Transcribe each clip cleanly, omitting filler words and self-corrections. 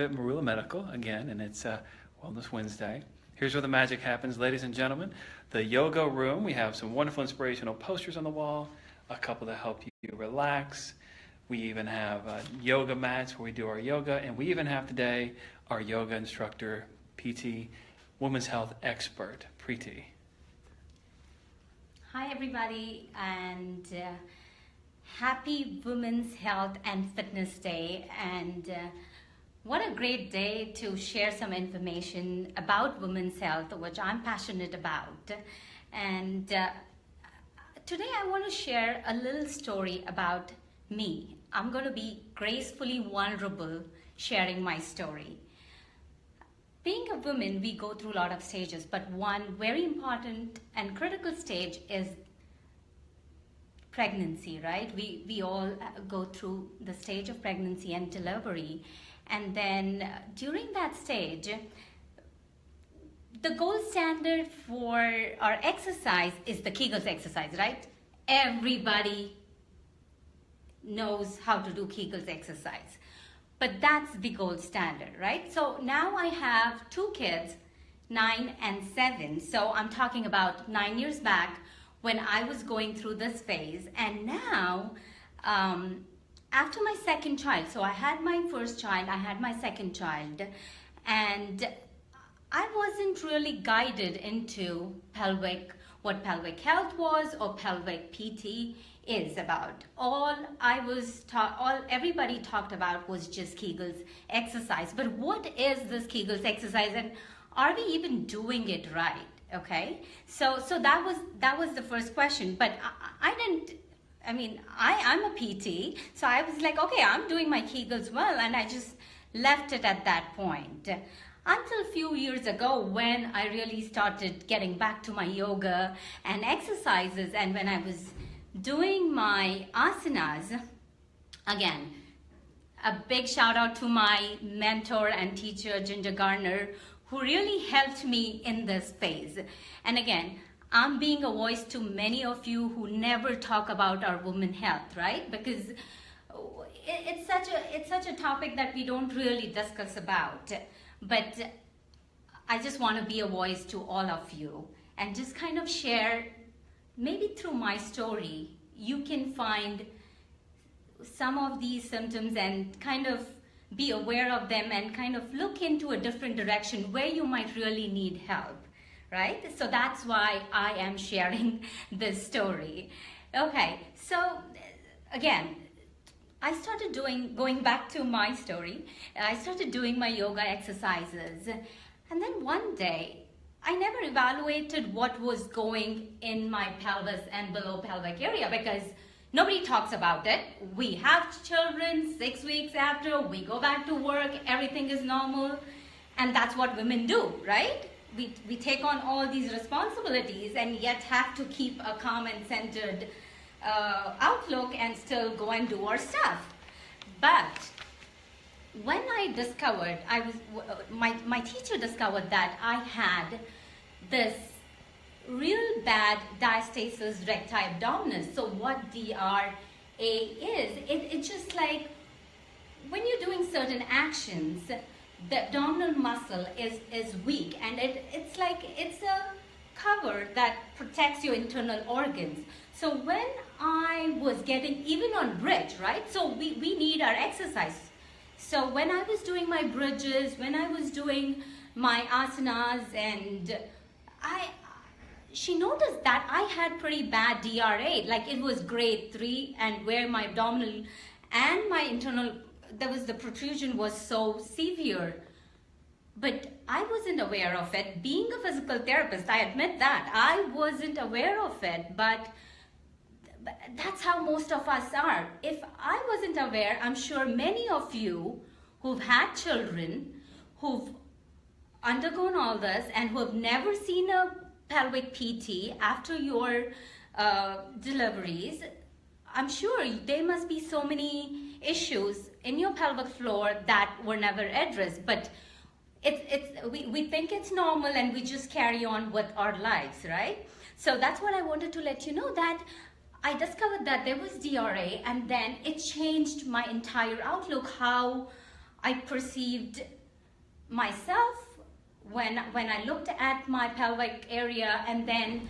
at Marula Medical again, and it's Wellness Wednesday. Here's where the magic happens, ladies and gentlemen. The yoga room. We have some wonderful inspirational posters on the wall, a couple to help you relax. We even have yoga mats where we do our yoga, and we even have today our yoga instructor, PT, women's health expert, Preeti. Hi everybody, and happy Women's Health and Fitness Day, and what a great day to share some information about women's health, which I'm passionate about. And today I want to share a little story about me. I'm going to be gracefully vulnerable sharing my story. Being a woman, we go through a lot of stages, but one very important and critical stage is pregnancy, right? We all go through the stage of pregnancy and delivery. And then during that stage, the gold standard for our exercise is the Kegels exercise, right? Everybody knows how to do Kegels exercise. But that's the gold standard, right? So now I have two kids, 9 and 7. So I'm talking about 9 years back when I was going through this phase. And now, after my second child, so I had my first child, I had my second child, and I wasn't really guided into what pelvic health was or pelvic PT is about. All everybody talked about was just Kegels exercise. But what is this Kegels exercise, and are we even doing it right? Okay, so that was the first question. But I'm a PT, so I was like, okay, I'm doing my Kegels well, and I just left it at that point. Until a few years ago when I really started getting back to my yoga and exercises, and when I was doing my asanas, again, a big shout out to my mentor and teacher, Ginger Garner, who really helped me in this phase. And again, I'm being a voice to many of you who never talk about our women's health, right? Because it's such a topic that we don't really discuss about. But I just want to be a voice to all of you and just kind of share, maybe through my story, you can find some of these symptoms and kind of be aware of them and kind of look into a different direction where you might really need help. Right? So that's why I am sharing this story. Okay, so again, I started going back to my story, I started doing my yoga exercises. And then one day, I never evaluated what was going in my pelvis and below pelvic area because nobody talks about it. We have children 6 weeks after, we go back to work, everything is normal. And that's what women do, right? We take on all these responsibilities and yet have to keep a calm and centered outlook and still go and do our stuff. But when I discovered, my teacher discovered that I had this real bad diastasis recti abdominis. So what DRA is, it's just like when you're doing certain actions, the abdominal muscle is weak, and it's like it's a cover that protects your internal organs. So when I was getting, even on bridge, right? So we need our exercise. So when I was doing my bridges, when I was doing my asanas, and she noticed that I had pretty bad DRA, like it was grade 3, and where my abdominal and my internal, the protrusion was so severe. But I wasn't aware of it. Being a physical therapist, I admit that. I wasn't aware of it, but that's how most of us are. If I wasn't aware, I'm sure many of you who've had children, who've undergone all this, and who have never seen a pelvic PT after your deliveries, I'm sure there must be so many issues in your pelvic floor that were never addressed. But we think it's normal and we just carry on with our lives, right? So that's what I wanted to let you know, that I discovered that there was DRA, and then it changed my entire outlook, how I perceived myself when I looked at my pelvic area, and then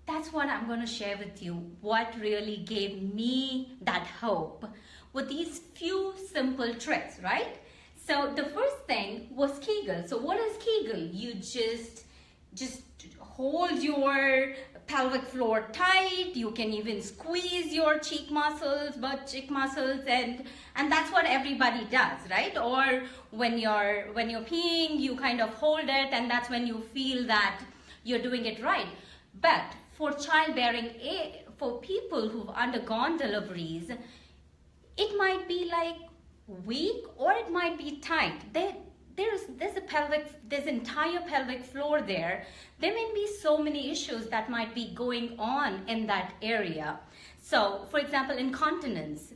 that's what I'm going to share with you, what really gave me that hope with these few simple tricks, right? So the first thing was Kegel. So what is Kegel? You just hold your pelvic floor tight. You can even squeeze your cheek muscles, butt cheek muscles, and that's what everybody does, right? Or when you're peeing, you kind of hold it, and that's when you feel that you're doing it right. But for childbearing, for people who've undergone deliveries, it might be like weak or it might be tight. There's entire pelvic floor there. There may be so many issues that might be going on in that area. So, for example, incontinence,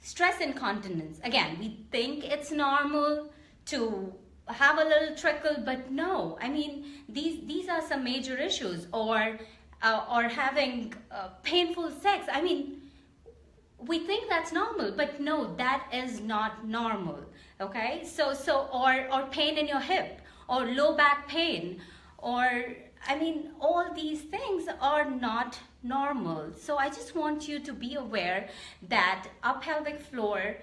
stress incontinence. Again, we think it's normal to have a little trickle, but no. I mean, these are some major issues. Or having painful sex. I mean, we think that's normal, but no, that is not normal. Okay, or pain in your hip, or low back pain, or I mean, all these things are not normal. So I just want you to be aware that our pelvic floor,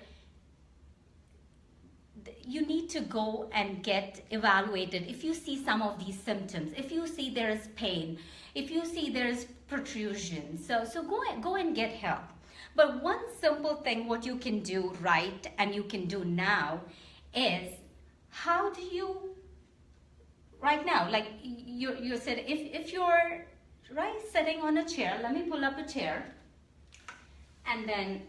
you need to go and get evaluated. If you see some of these symptoms, if you see there is pain, if you see there is protrusion, so go and get help. But one simple thing what you can do right, and you can do now, is how do you, right now, like you're sitting, if you're right sitting on a chair, let me pull up a chair, and then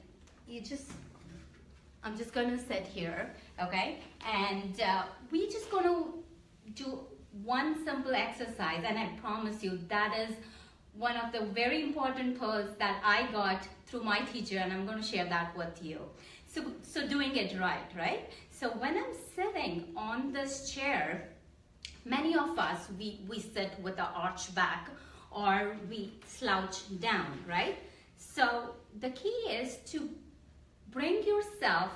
I'm just going to sit here, okay? And we're just going to do one simple exercise, and I promise you that is one of the very important pearls that I got through my teacher, and I'm going to share that with you. So doing it right? So when I'm sitting on this chair, many of us, we sit with an arched back, or we slouch down, right? So the key is to bring yourself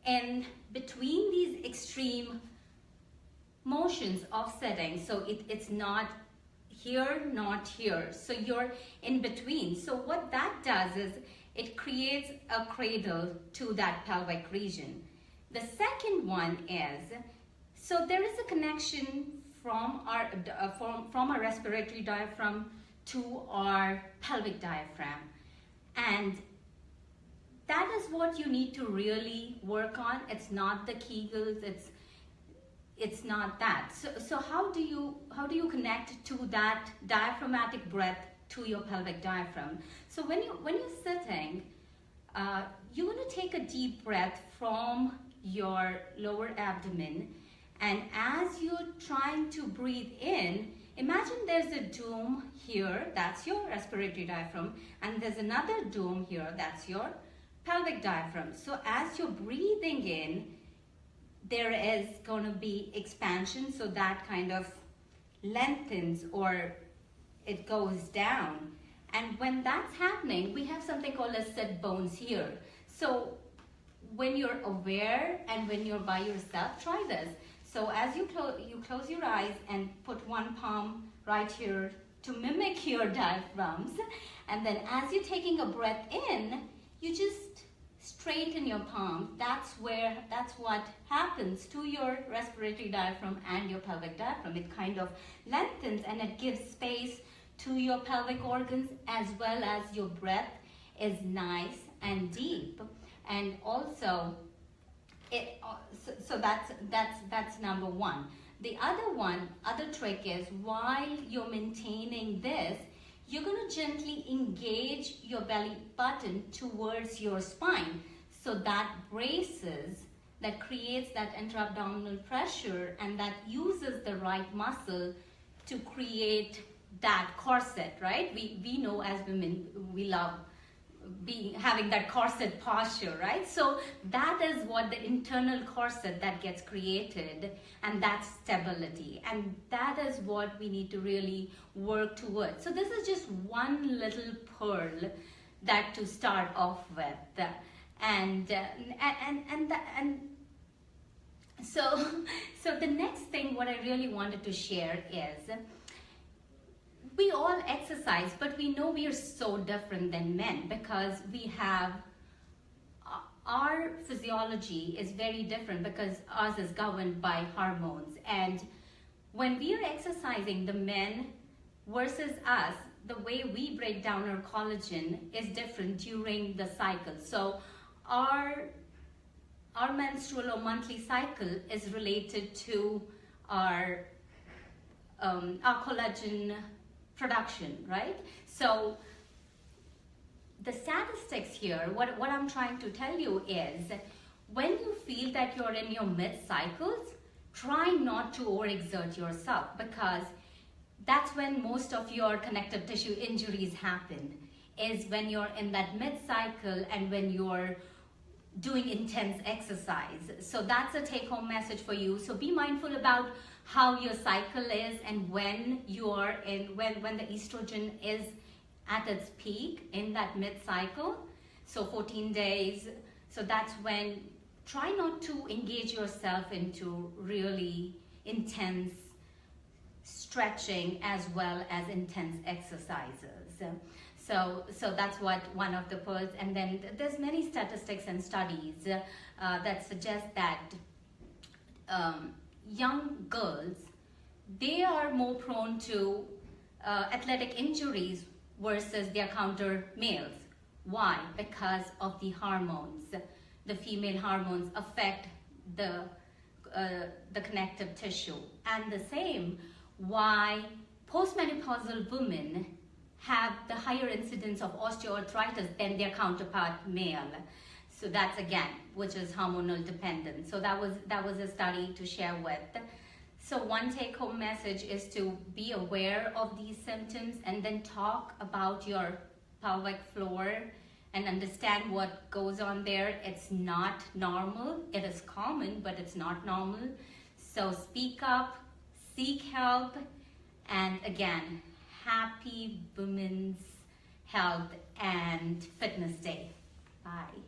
in between these extreme motions of sitting. So it's not here, not here. So you're in between. So what that does is it creates a cradle to that pelvic region. The second one is, so there is a connection from our respiratory diaphragm to our pelvic diaphragm. And that is what you need to really work on. It's not the Kegels, it's not that. So how do you connect to that diaphragmatic breath to your pelvic diaphragm? So when you're sitting, you're going to take a deep breath from your lower abdomen, and as you're trying to breathe in, imagine there's a dome here, that's your respiratory diaphragm, and there's another dome here, that's your pelvic diaphragm. So as you're breathing in, there is going to be expansion, so that kind of lengthens or it goes down. And when that's happening, we have something called as sit bones here. So when you're aware and when you're by yourself, try this. So as you close your eyes and put one palm right here to mimic your diaphragms, and then as you're taking a breath in, you just straighten your palm. That's what happens to your respiratory diaphragm and your pelvic diaphragm. It kind of lengthens and it gives space to your pelvic organs, as well as your breath is nice and deep. And also, so that's number one. The other trick is, while you're maintaining this, you're going to gently engage your belly button towards your spine. So that braces, that creates that intra-abdominal pressure, and that uses the right muscle to create that corset, right? We know as women, we love having that corset posture, right? So that is what the internal corset that gets created, and that's stability, and that is what we need to really work towards. So this is just one little pearl that to start off with, and So, so the next thing what I really wanted to share is we all exercise, but we know we are so different than men because we have our physiology is very different because ours is governed by hormones. And when we are exercising, the men versus us, the way we break down our collagen is different during the cycle. So our menstrual or monthly cycle is related to our collagen production, right? So the statistics here, what I'm trying to tell you is when you feel that you're in your mid-cycles, try not to overexert yourself because that's when most of your connective tissue injuries happen, is when you're in that mid-cycle and when you're doing intense exercise. So that's a take-home message for you. So be mindful about how your cycle is and when you're in, when the estrogen is at its peak in that mid-cycle. So 14 days. So that's when, try not to engage yourself into really intense stretching as well as intense exercises. So that's what one of the pearls, and then there's many statistics and studies that suggest that young girls, they are more prone to athletic injuries versus their counter males. Why? Because of the hormones. The female hormones affect the connective tissue. And the same, why postmenopausal women have the higher incidence of osteoarthritis than their counterpart male. So that's again, which is hormonal dependent. So that was a study to share with. So one take-home message is to be aware of these symptoms and then talk about your pelvic floor and understand what goes on there. It's not normal. It is common, but it's not normal. So speak up, seek help, and again, happy Women's Health and Fitness Day. Bye.